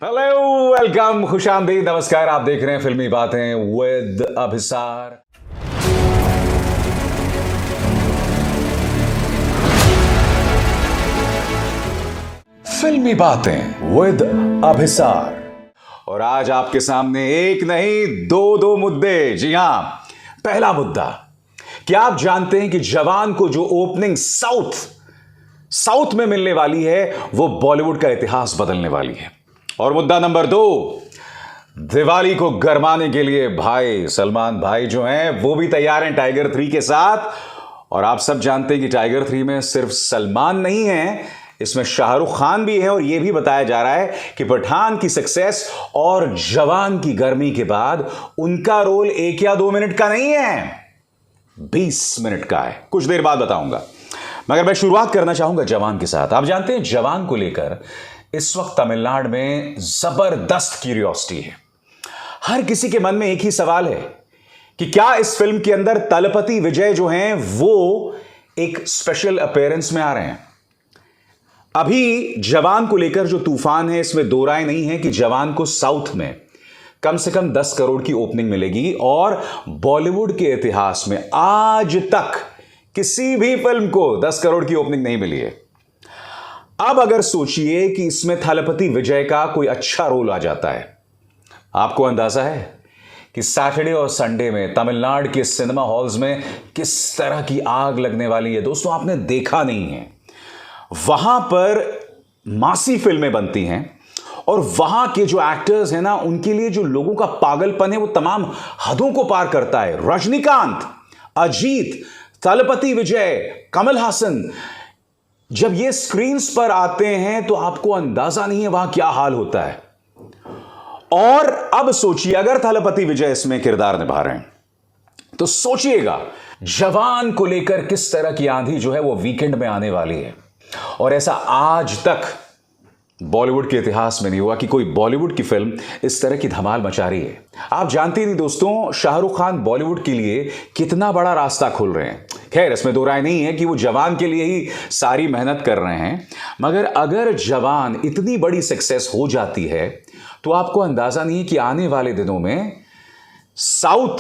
Hello, welcome, खुशामदीद, नमस्कार। आप देख रहे हैं फिल्मी बातें विद अभिसार। फिल्मी बातें विद अभिसार। और आज आपके सामने एक नहीं दो मुद्दे। जी हां, पहला मुद्दा, क्या आप जानते हैं कि जवान को जो ओपनिंग साउथ में मिलने वाली है वो बॉलीवुड का इतिहास बदलने वाली है। और मुद्दा नंबर 2, दिवाली को गरमाने के लिए भाई सलमान भाई जो हैं वो भी तैयार हैं टाइगर 3 के साथ। और आप सब जानते हैं कि टाइगर 3 में सिर्फ सलमान नहीं है, इसमें शाहरुख खान भी है। और यह भी बताया जा रहा है कि पठान की सक्सेस और जवान की गर्मी के बाद उनका रोल 1 या 2 मिनट का नहीं है, 20 मिनट का है। कुछ देर बाद बताऊंगा, मगर मैं शुरुआत करना चाहूंगा जवान के साथ। आप जानते हैं जवान को लेकर इस वक्त तमिलनाडु में जबरदस्त क्यूरियोसिटी है। हर किसी के मन में एक ही सवाल है कि क्या इस फिल्म के अंदर तलपति विजय जो हैं वो एक स्पेशल अपीयरेंस में आ रहे हैं। अभी जवान को लेकर जो तूफान है, इसमें दो राय नहीं है कि जवान को साउथ में कम से कम 10 करोड़ की ओपनिंग मिलेगी। और बॉलीवुड के इतिहास में आज तक किसी भी फिल्म को 10 करोड़ की ओपनिंग नहीं मिली है। अब अगर सोचिए कि इसमें थलपति विजय का कोई अच्छा रोल आ जाता है, आपको अंदाजा है कि सैटरडे और संडे में तमिलनाडु के सिनेमा हॉल्स में किस तरह की आग लगने वाली है। दोस्तों, आपने देखा नहीं है, वहां पर मासी फिल्में बनती हैं और वहां के जो एक्टर्स हैं ना, उनके लिए जो लोगों का पागलपन है वो तमाम हदों को पार करता है। रजनीकांत, अजीत, थलपति विजय, कमल हासन, जब ये स्क्रीन्स पर आते हैं तो आपको अंदाजा नहीं है वहां क्या हाल होता है। और अब सोचिए, अगर थलपति विजय इसमें किरदार निभा रहे हैं तो सोचिएगा जवान को लेकर किस तरह की आंधी जो है वो वीकेंड में आने वाली है। और ऐसा आज तक बॉलीवुड के इतिहास में नहीं हुआ कि कोई बॉलीवुड की फिल्म इस तरह की धमाल मचा रही है। आप जानते नहीं दोस्तों, शाहरुख खान बॉलीवुड के लिए कितना बड़ा रास्ता खोल रहे हैं। खैर, इसमें दो राय नहीं है कि वो जवान के लिए ही सारी मेहनत कर रहे हैं, मगर अगर जवान इतनी बड़ी सक्सेस हो जाती है तो आपको अंदाजा नहीं है कि आने वाले दिनों में साउथ,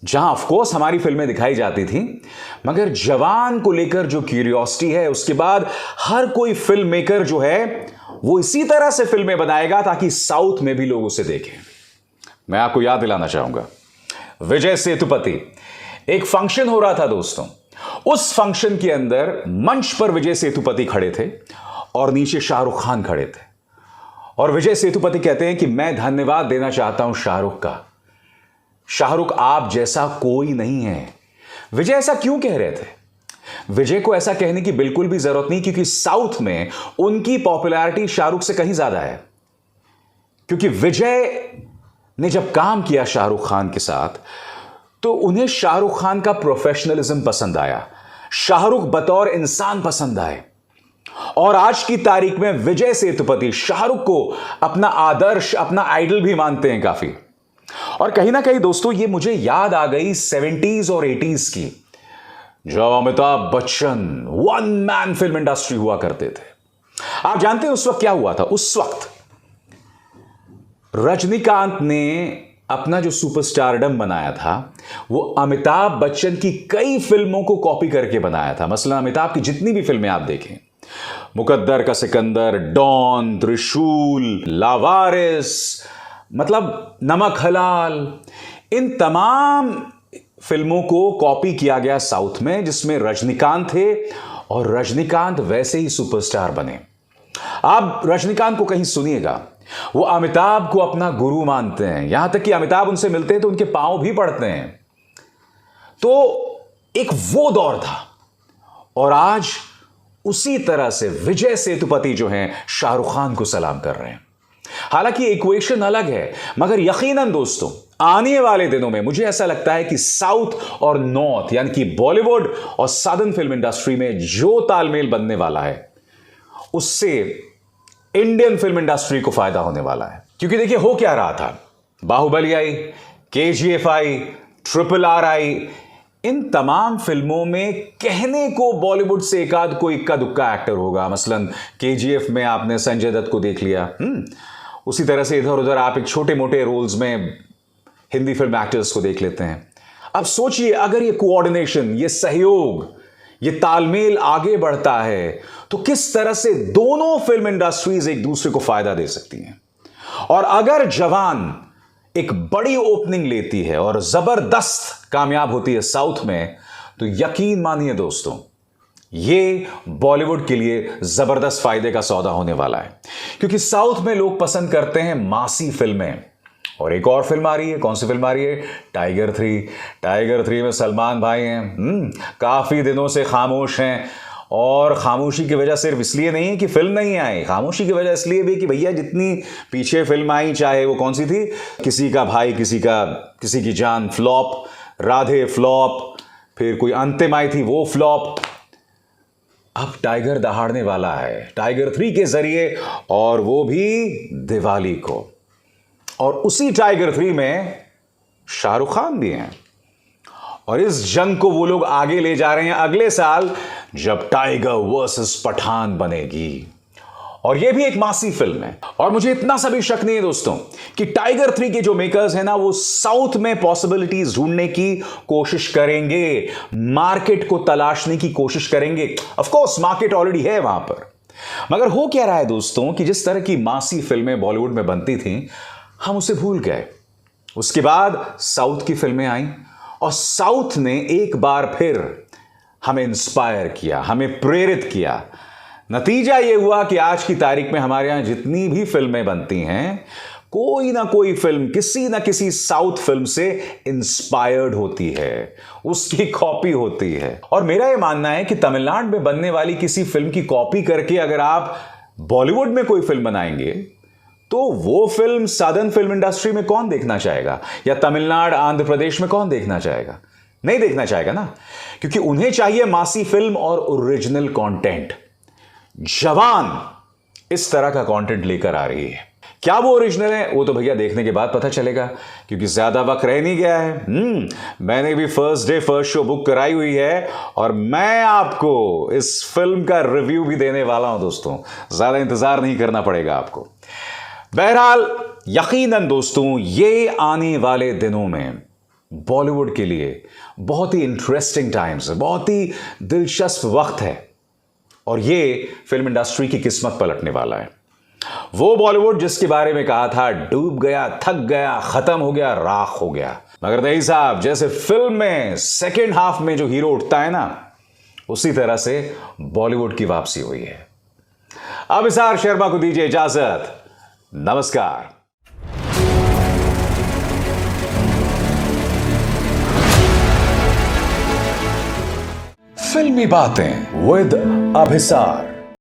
जहां ऑफ कोर्स हमारी फिल्में दिखाई जाती थी, मगर जवान को लेकर जो क्यूरियोसिटी है, उसके बाद हर कोई फिल्म मेकर जो है वो इसी तरह से फिल्में बनाएगा ताकि साउथ में भी लोग उसे देखें। मैं आपको याद दिलाना चाहूंगा, विजय सेतुपति, एक फंक्शन हो रहा था दोस्तों। उस फंक्शन के अंदर मंच पर विजय सेतुपति खड़े थे और नीचे शाहरुख खान खड़े थे। और विजय सेतुपति कहते हैं कि मैं धन्यवाद देना चाहता हूं शाहरुख का। शाहरुख, आप जैसा कोई नहीं है। विजय ऐसा क्यों कह रहे थे? विजय को ऐसा कहने की बिल्कुल भी जरूरत नहीं, क्योंकि साउथ में उनकी पॉपुलैरिटी शाहरुख से कहीं ज्यादा है। क्योंकि विजय ने जब काम किया शाहरुख खान के साथ तो उन्हें शाहरुख खान का प्रोफेशनलिज्म पसंद आया, शाहरुख बतौर इंसान पसंद आए। और आज की तारीख में विजय सेतुपति शाहरुख को अपना आदर्श, अपना आइडल भी मानते हैं काफी। और कहीं ना कहीं दोस्तों, ये मुझे याद आ गई 70s और 80s की, जब Amitabh Bachchan one man film industry हुआ करते थे। आप जानते हैं उस वक्त क्या हुआ था? उस वक्त रजनीकांत ने अपना जो सुपरस्टारडम बनाया था वो अमिताभ बच्चन की कई फिल्मों को कॉपी करके बनाया था। मसलन अमिताभ की जितनी भी फिल्में आप देखें, मुकद्दर का सिकंदर, डॉन, त्रिशूल, लावारिस, मतलब नमक हलाल, इन तमाम फिल्मों को कॉपी किया गया साउथ में, जिसमें रजनीकांत थे। और रजनीकांत वैसे ही सुपरस्टार बने। आप रजनीकांत को कहीं सुनिएगा, वो अमिताभ को अपना गुरु मानते हैं, यहां तक कि अमिताभ उनसे मिलते हैं तो उनके पांव भी पड़ते हैं। तो एक वो दौर था। और आज उसी तरह से विजय सेतुपति जो हैं शाहरुख खान को सलाम कर रहे हैं। हालांकि इक्वेशन अलग है, मगर यकीनन दोस्तों, आने वाले दिनों में मुझे ऐसा लगता है कि साउथ और नॉर्थ, यानी कि बॉलीवुड और साउदर्न फिल्म इंडस्ट्री में जो तालमेल बनने वाला है, उससे इंडियन फिल्म इंडस्ट्री को फायदा होने वाला है। क्योंकि देखिए, हो क्या रहा था, बाहुबली आई, KGF आई, RRR आई, इन तमाम फिल्मों में कहने को बॉलीवुड से एक आध कोई इक्का दुक्का एक्टर होगा। मसलन KGF में आपने संजय दत्त को देख लिया, उसी तरह से इधर उधर आप एक छोटे मोटे रोल्स में हिंदी फिल्म एक्टर्स को देख लेते हैं। अब सोचिए, अगर ये कोऑर्डिनेशन, ये सहयोग, ये तालमेल आगे बढ़ता है तो किस तरह से दोनों फिल्म इंडस्ट्रीज एक दूसरे को फायदा दे सकती हैं। और अगर जवान एक बड़ी ओपनिंग लेती है और जबरदस्त कामयाब होती है साउथ में, तो यकीन मानिए दोस्तों, ये बॉलीवुड के लिए जबरदस्त फायदे का सौदा होने वाला है। क्योंकि साउथ में लोग पसंद करते हैं मासी फिल्में। और एक और फिल्म आ रही है, कौन सी फिल्म आ रही है? टाइगर 3। टाइगर 3 में सलमान भाई हैं, काफी दिनों से खामोश हैं। और खामोशी की वजह सिर्फ इसलिए नहीं है कि फिल्म नहीं आई, खामोशी की वजह इसलिए भी कि भैया जितनी पीछे फिल्म आई, चाहे वो कौन सी थी, किसी का भाई किसी की जान फ्लॉप, राधे फ्लॉप, फिर कोई अंतिम आई थी वो फ्लॉप। अब टाइगर दहाड़ने वाला है टाइगर 3 के जरिए, और वो भी दिवाली को। और उसी टाइगर 3 में शाहरुख खान भी हैं। और इस जंग को वो लोग आगे ले जा रहे हैं अगले साल, जब टाइगर वर्सेस पठान बनेगी। और ये भी एक मासी फिल्म है। और मुझे इतना सा भी शक नहीं है दोस्तों कि टाइगर 3 के जो मेकर्स हैं ना, वो साउथ में पॉसिबिलिटीज ढूंढने की कोशिश करेंगे, मार्केट को तलाशने की कोशिश करेंगे। ऑफ कोर्स मार्केट ऑलरेडी है वहां पर। मगर हो क्या रहा है दोस्तों कि जिस तरह की मासी फिल्में बॉलीवुड में बनती थी, हम उसे भूल गए। उसके बाद साउथ की फिल्में आई और साउथ ने एक बार फिर हमें इंस्पायर किया, हमें प्रेरित किया। नतीजा यह हुआ कि आज की तारीख में हमारे यहां जितनी भी फिल्में बनती हैं, कोई ना कोई फिल्म किसी ना किसी साउथ फिल्म से इंस्पायर्ड होती है, उसकी कॉपी होती है। और मेरा यह मानना है कि तमिलनाडु में बनने वाली किसी फिल्म की कॉपी करके अगर आप बॉलीवुड में कोई फिल्म बनाएंगे, तो वो फिल्म साउदर्न फिल्म इंडस्ट्री में कौन देखना चाहेगा? या तमिलनाडु, आंध्र प्रदेश में कौन देखना चाहेगा? नहीं देखना चाहेगा ना, क्योंकि उन्हें चाहिए मासी फिल्म और ओरिजिनल कंटेंट। जवान इस तरह का कंटेंट लेकर आ रही है। क्या वो ओरिजिनल है? वो तो भैया देखने के बाद पता चलेगा, क्योंकि ज्यादा वक्त रह नहीं गया है। मैंने भी first day first show book कराई हुई है और मैं आपको इस फिल्म का रिव्यू भी देने वाला हूं दोस्तों। ज्यादा इंतजार नहीं करना पड़ेगा आपको। बहरहाल यकीनन दोस्तों, ये आने वाले दिनों में बॉलीवुड के लिए बहुत ही इंटरेस्टिंग टाइम्स है, बहुत ही दिलचस्प वक्त है। और ये फिल्म इंडस्ट्री की किस्मत पलटने वाला है। वो बॉलीवुड जिसके बारे में कहा था डूब गया, थक गया, खत्म हो गया, राख हो गया। मगर नहीं साहब, जैसे फिल्म में सेकेंड हाफ में जो हीरो उठता है ना, उसी तरह से बॉलीवुड की वापसी हुई है। अब अभिसार शर्मा को दीजिए इजाजत। नमस्कार। फिल्मी बातें विद अभिसार।